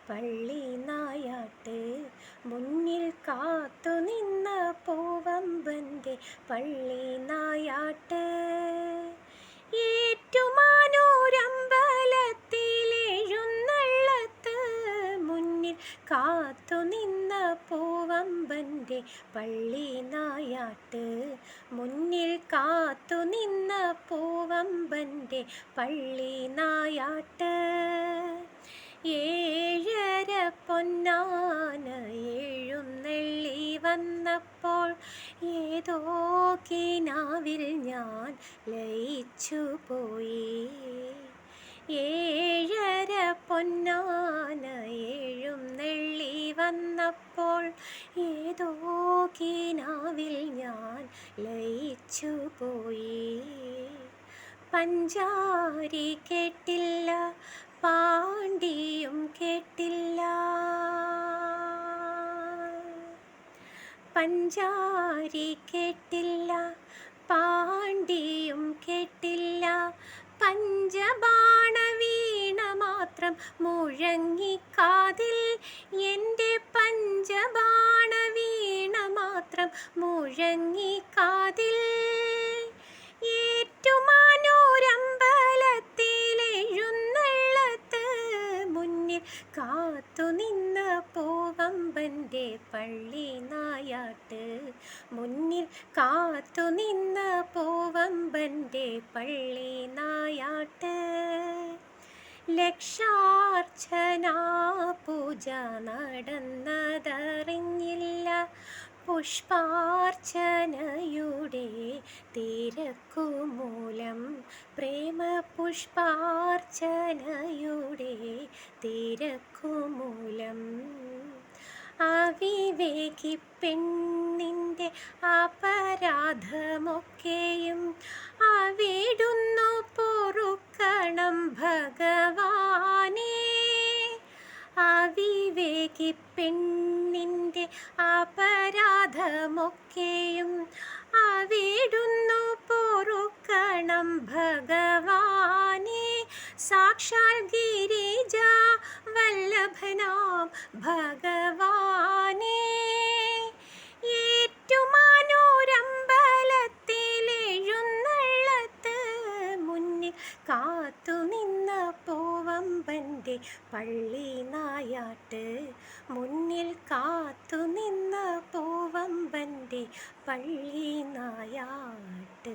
പള്ളി നായാട്ട്. മുന്നിൽ കാത്തു നിന്ന പൂവമ്പൻ്റെ പള്ളി നായാട്ട്. ഏറ്റുമാനൂരമ്പലത്തിലെഴുന്നള്ളത്ത് മുന്നിൽ കാത്തു നിന്ന പൂവമ്പൻ്റെ പള്ളി നായാട്ട്. മുന്നിൽ കാത്തു നിന്ന പൂവമ്പൻ്റെ പള്ളി നായാട്ട്. ഏഴര പൊന്നാന എഴുന്നള്ളി വന്നപ്പോൾ ഏതോ കിനാവിൽ ഞാൻ ലയിച്ചുപോയി. ഏഴര പൊന്നാന എഴുന്നള്ളി വന്നപ്പോൾ ഏതോ കിനാവിൽ ഞാൻ ലയിച്ചുപോയി. പഞ്ചാരി കേട്ടില്ല, പാണ്ടിയും കേട്ടില്ല. പഞ്ചാരി കേട്ടില്ല, പാണ്ടിയും കേട്ടില്ല. പഞ്ചബാണ വീണ മാത്രം മുഴങ്ങിക്കാതിൽ, എൻ്റെ പഞ്ചബാണ വീണ മാത്രം മുഴങ്ങിക്കാതിൽ. ഏറ്റുമാനൂരമ്പലത്തിലെഴുന്നള്ളത്ത് മുന്നിൽ കാത്തു നിന്ന പൂവമ്പൻ്റെ പള്ളി നായാട്ട്. മുന്നിൽ കാത്തു നിന്ന പൂവമ്പൻ്റെ പള്ളി നായാട്ട്. ലക്ഷാർച്ചനാ പൂജ നടന്നതറിഞ്ഞില്ല, പുഷ്പാർച്ചനയുടെ തിരക്കുമൂലം. പ്രേമ പുഷ്പാർച്ചനയുടെ തിരക്കുമൂലം. അവിവേകി പെണ്ണിൻ്റെ അപരാധമൊക്കെയും അവിടുന്നു പൊറുക്കണം ഭഗവാനേ. അവിവേകി പെണ്ണിൻ്റെ അപരാധമൊക്കെയും അവിടുന്നു പൊറുക്കണം ഭഗവാനേ. സാക്ഷാൽ ഗിരിജാ വല്ലഭനാം ഭഗവാനേ. ഏറ്റുമാനൂരമ്പലത്തിലെഴുന്നള്ളത്ത് മുന്നിൽ കാത്തു നിന്ന പൂവമ്പൻ്റെ പള്ളി നായാട്ട്. മുന്നിൽ കാത്തു നിന്ന പൂവമ്പൻ്റെ പള്ളി നായാട്ട്.